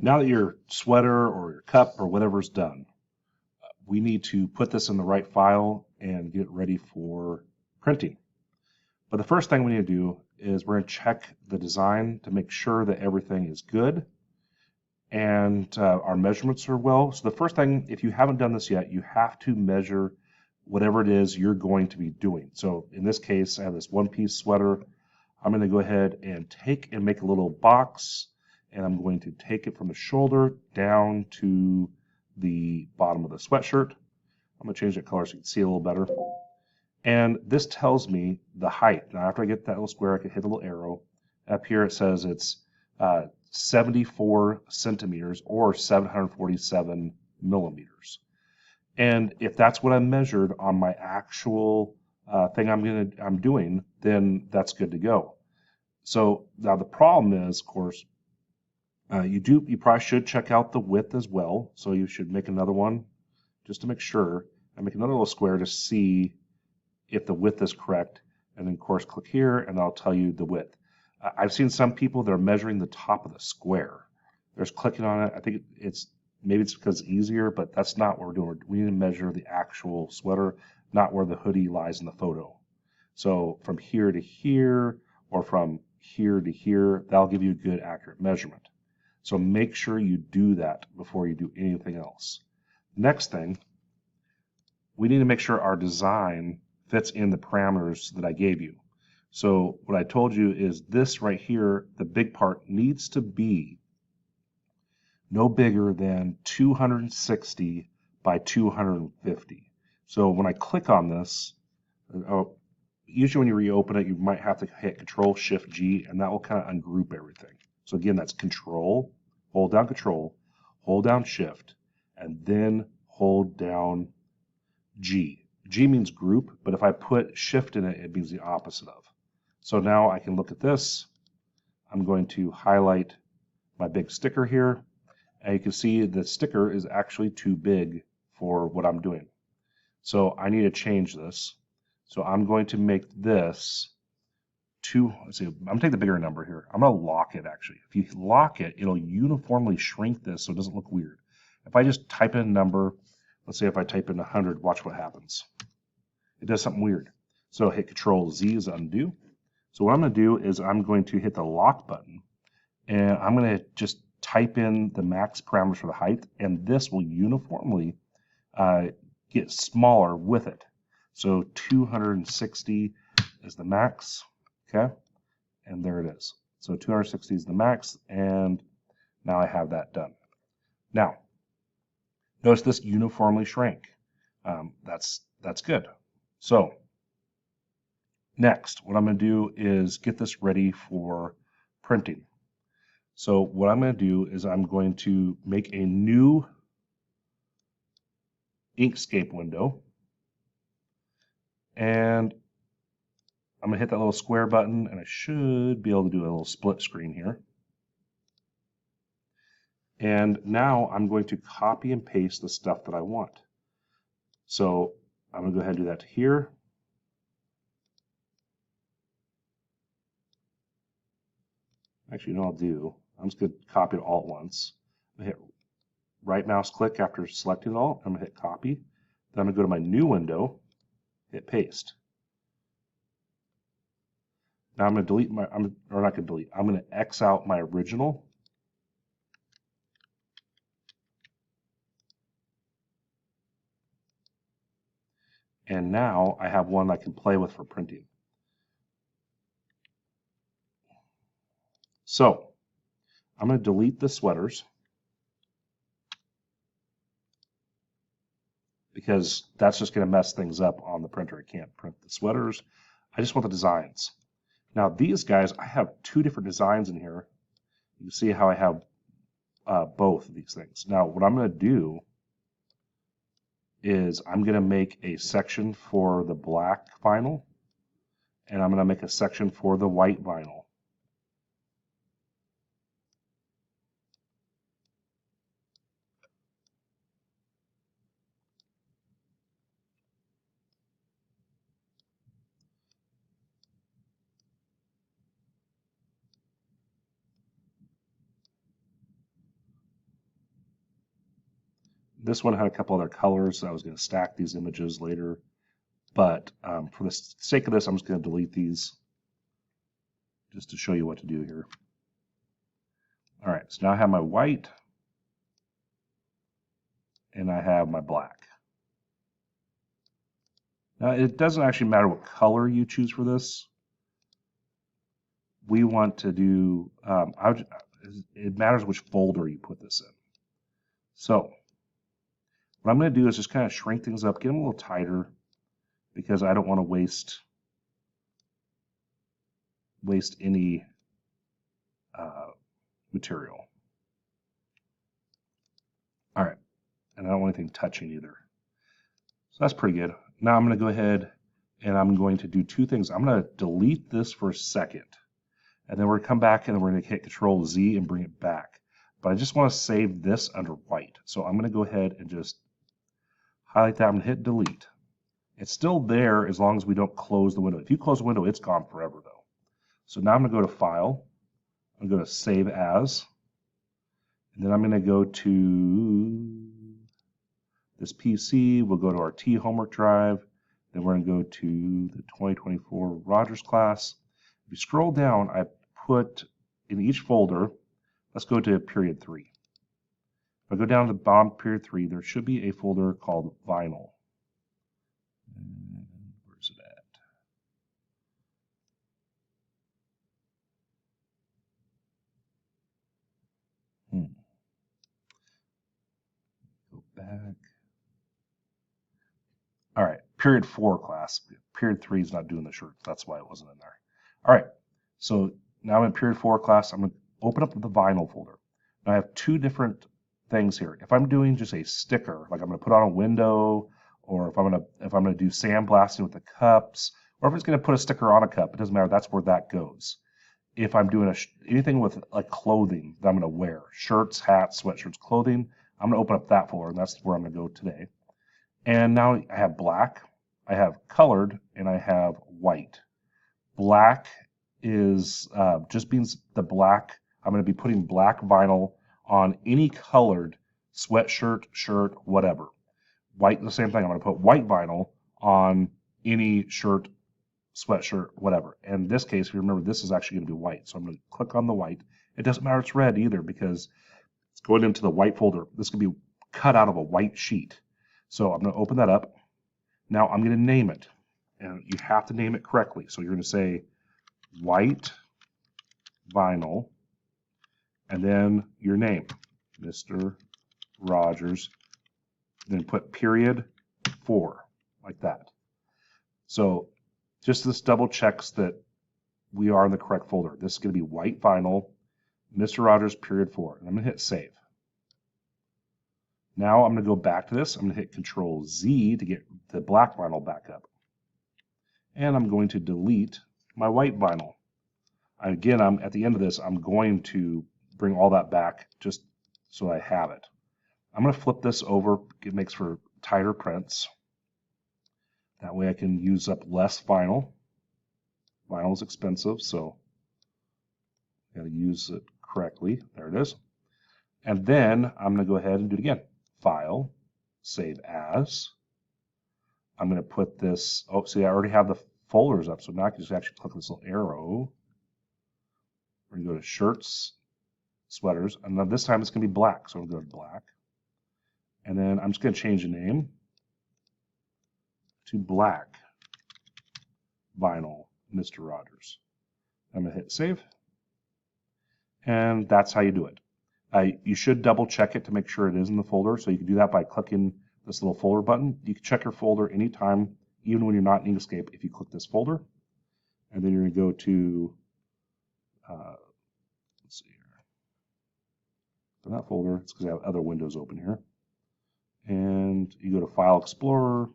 Now that your sweater or your cup or whatever's done, we need to put this in the right file and get it ready for printing. But the first thing we need to do is we're going to check the design to make sure that everything is good and our measurements are well. So the first thing, if you haven't done this yet, you have to measure whatever it is you're going to be doing. So in this case, I have this one-piece sweater. I'm going to go ahead and take and make a little box, and I'm going to take it from the shoulder down to the bottom of the sweatshirt. I'm going to change that color so you can see it a little better. And this tells me the height. Now, after I get that little square, I can hit a little arrow. Up here it says it's 74 centimeters or 747 millimeters. And if that's what I measured on my actual thing I'm doing, then that's good to go. So now the problem is, of course, you probably should check out the width as well. So you should make another one just to make sure. I make another little square to see if the width is correct. And then of course click here and I'll tell you the width. I've seen some people that are measuring the top of the square. They're just clicking on it. I think maybe it's because it's easier, but that's not what we're doing. We need to measure the actual sweater, not where the hoodie lies in the photo. So from here to here, or from here to here, that'll give you a good accurate measurement. So make sure you do that before you do anything else. Next thing, we need to make sure our design fits in the parameters that I gave you. So what I told you is this right here, the big part needs to be no bigger than 260 by 250. So when I click on this, usually when you reopen it, you might have to hit Control-Shift-G, and that will kind of ungroup everything. So again, that's Control, hold down Control, hold down Shift, and then hold down G. G means group, but if I put Shift in it, it means the opposite of. So now I can look at this. I'm going to highlight my big sticker here, and you can see the sticker is actually too big for what I'm doing. So I need to change this. So I'm going to make this let's see, I'm going to take the bigger number here. I'm going to lock it actually. If you lock it, it'll uniformly shrink this so it doesn't look weird. If I just type in a number, let's say if I type in 100, watch what happens. It does something weird. So hit Control-Z is undo. So what I'm going to do is I'm going to hit the lock button, and I'm going to just type in the max parameters for the height, and this will uniformly get smaller with it. So 260 is the max, okay? And there it is. So 260 is the max, and now I have that done. Now, notice this uniformly shrank. That's good. So next, what I'm going to do is get this ready for printing. So what I'm going to do is I'm going to make a new Inkscape window, and I'm going to hit that little square button, and I should be able to do a little split screen here. And now I'm going to copy and paste the stuff that I want. So I'm going to go ahead and do that to here. Actually, you know what I'll do? I'm just going to copy it all at once. I'm going to hit right mouse click after selecting it all. I'm going to hit copy. Then I'm going to go to my new window, hit paste. Now I'm going to delete I'm going to X out my original. And now I have one I can play with for printing. So I'm going to delete the sweaters because that's just going to mess things up on the printer. I can't print the sweaters. I just want the designs. Now these guys, I have two different designs in here. You can see how I have both of these things. Now what I'm going to do is I'm going to make a section for the black vinyl, and I'm going to make a section for the white vinyl. This one had a couple other colors, so I was going to stack these images later. But for the sake of this, I'm just going to delete these just to show you what to do here. All right, so now I have my white and I have my black. Now, it doesn't actually matter what color you choose for this. We want to do, it matters which folder you put this in. So what I'm going to do is just kind of shrink things up, get them a little tighter, because I don't want to waste any material. All right, and I don't want anything touching either. So that's pretty good. Now I'm going to go ahead and I'm going to do two things. I'm going to delete this for a second, and then we're going to come back and we're going to hit Control Z and bring it back. But I just want to save this under white. So I'm going to go ahead and just highlight that. I'm going to hit delete. It's still there as long as we don't close the window. If you close the window, it's gone forever though. So now I'm going to go to File. I'm going to go to Save As. And then I'm going to go to this PC. We'll go to our T homework drive. Then we're going to go to the 2024 Rogers class. If you scroll down, I put in each folder, let's go to period 3. If I go down to the bottom period 3, there should be a folder called Vinyl. Where's it at? Go back. All right, period 4 class. Period 3 is not doing the shirts. That's why it wasn't in there. All right, so now I'm in period 4 class. I'm going to open up the vinyl folder. Now I have two different things here. If I'm doing just a sticker, like I'm going to put on a window, or if I'm going to do sandblasting with the cups, or if it's going to put a sticker on a cup, it doesn't matter. That's where that goes. If I'm doing anything with like clothing that I'm going to wear, shirts, hats, sweatshirts, clothing, I'm going to open up that folder, and that's where I'm going to go today. And now I have black, I have colored, and I have white. Black is just means the black. I'm going to be putting black vinyl on any colored sweatshirt, shirt, whatever. White, the same thing. I'm going to put white vinyl on any shirt, sweatshirt, whatever. And in this case, if you remember, this is actually going to be white. So I'm going to click on the white. It doesn't matter it's red either because it's going into the white folder. This can be cut out of a white sheet. So I'm going to open that up. Now I'm going to name it. And you have to name it correctly. So you're going to say white vinyl and then your name, Mr. Rogers. Then put period 4, like that. So just this double checks that we are in the correct folder. This is going to be white vinyl, Mr. Rogers, period 4. And I'm going to hit save. Now I'm going to go back to this. I'm going to hit Control Z to get the black vinyl back up. And I'm going to delete my white vinyl. Again, at the end of this, I'm going to bring all that back just so I have it. I'm going to flip this over. It makes for tighter prints. That way I can use up less vinyl. Vinyl is expensive, so I got to use it correctly. There it is. And then I'm going to go ahead and do it again. File, Save As. I'm going to put this, oh, see, I already have the folders up, so now I can just actually click this little arrow. We're going to go to shirts, sweaters, and now this time it's going to be black, so I'm going to go to black. And then I'm just going to change the name to black vinyl Mr. Rogers. I'm going to hit save. And that's how you do it. You should double check it to make sure it is in the folder. So you can do that by clicking this little folder button. You can check your folder anytime, even when you're not in Inkscape, if you click this folder. And then you're going to go to, let's see here. For that folder, it's because I have other windows open here. And you go to File Explorer,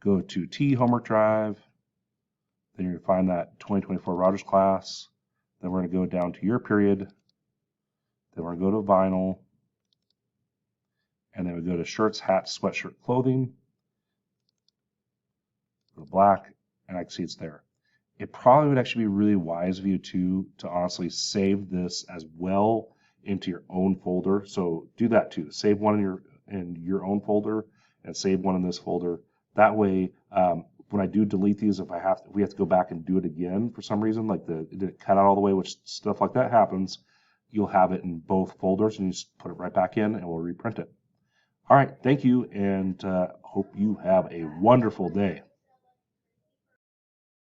go to T Homework Drive, then you're going to find that 2024 Rogers class. Then we're going to go down to your period. Then we're going to go to vinyl. And then we go to shirts, hats, sweatshirt, clothing. Go to black, and I can see it's there. It probably would actually be really wise of you to honestly save this as well into your own folder. So do that too. Save one in your own folder and save one in this folder. That way, when I do delete these, if we have to go back and do it again for some reason, like it didn't cut out all the way, which stuff like that happens, you'll have it in both folders and you just put it right back in and we'll reprint it. All right, thank you, and hope you have a wonderful day.